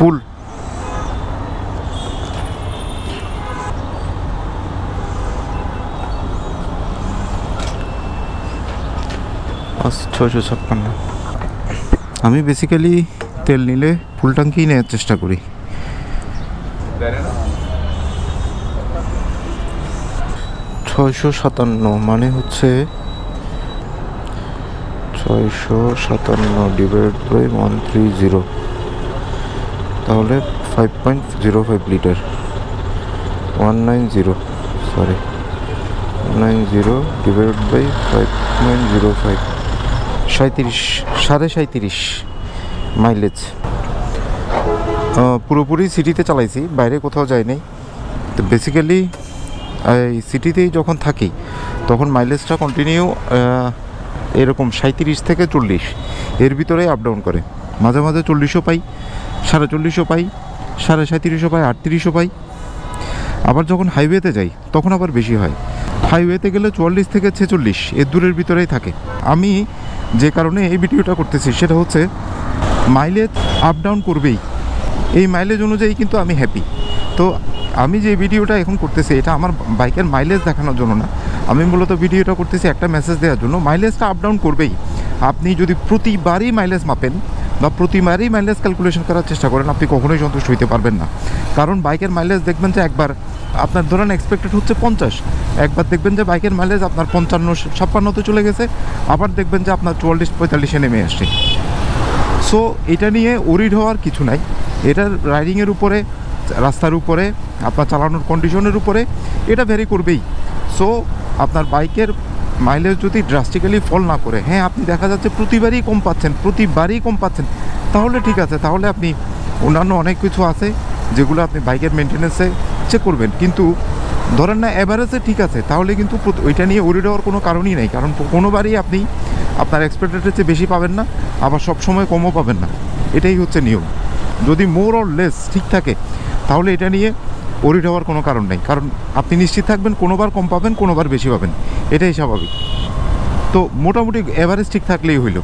ফুল। 656। আমি বেসিক্যালি তেল নিলে ফুল ট্যাঙ্কি নেওয়ার চেষ্টা করি। 657 মানে হচ্ছে 657 ডিভাইড বাই 130, তাহলে 5.05 litre. 190 sorry 190 divide by 5.05, 37.5 mileage. পুরোপুরি সিটিতে চালাইছি, বাইরে কোথাও যায়নি। তো বেসিক্যালি এই সিটিতেই যখন থাকি তখন মাইলেজটা কন্টিনিউ এরকম 37 থেকে 40 এর ভিতরে আপ ডাউন করে। মাঝে মাঝে 40ও পাই, 40.5ও পাই, 37.5ও পাই, 38ও পাই। আবার যখন হাইওয়েতে যাই তখন আবার বেশি হয়। হাইওয়েতে গেলে 44 থেকে 46 এর দূরের ভিতরেই থাকে। আমি যে কারণে এই ভিডিওটা করতেছি সেটা হচ্ছে মাইলেজ আপ ডাউন করবেই, এই মাইলেজ অনুযায়ী কিন্তু আমি হ্যাপি। তো আমি যে ভিডিওটা এখন করতেছি এটা আমার বাইকের মাইলেজ দেখানোর জন্য না, আমি মূলত ভিডিওটা করতেছি একটা মেসেজ দেওয়ার জন্য। মাইলেজটা আপ ডাউন করবেই। আপনি যদি প্রতিবারই মাইলেজ মাপেন বা প্রতিবারই মাইলেজ ক্যালকুলেশন করার চেষ্টা করেন, আপনি কখনোই সন্তুষ্ট হইতে পারবেন না। কারণ বাইকের মাইলেজ দেখবেন যে একবার আপনার ধরেন এক্সপেক্টেড হচ্ছে 50, একবার দেখবেন যে বাইকের মাইলেজ আপনার 55-56তে চলে গেছে, আবার দেখবেন যে আপনার 44-45-এ নেমে আসছে। সো এটা নিয়ে ওরিড হওয়ার কিছু নাই। এটার রাইডিংয়ের উপরে, রাস্তার উপরে, আপনার চালানোর কন্ডিশনের উপরে এটা ভ্যারি করবেই। সো আপনার বাইকের মাইলেজ যদি ড্রাস্টিক্যালি ফল না করে, হ্যাঁ আপনি দেখা যাচ্ছে প্রতিবারই কম পাচ্ছেন, তাহলে ঠিক আছে, তাহলে আপনি অন্যান্য অনেক কিছু আছে যেগুলো আপনি বাইকের মেনটেন্যান্সে চেক করবেন। কিন্তু ধরেন না অ্যাভারেজে ঠিক আছে, তাহলে কিন্তু ওইটা নিয়ে ওরিড হওয়ার কোনো কারণই নেই। কারণ কোনোবারই আপনি আপনার এক্সপেক্টেডের চেয়ে বেশি পাবেন না, আবার সবসময় কমও পাবেন না। এটাই হচ্ছে নিয়ম। যদি মোর অর লেস ঠিক থাকে তাহলে এটা নিয়ে ওরিড হওয়ার কোনো কারণ নেই। কারণ আপনি নিশ্চিত থাকবেন কোনোবার কম পাবেন, কোনোবার বেশি পাবেন, এটাই স্বাভাবিক। তো মোটামুটি অ্যাভারেজ ঠিক থাকলেই হইল।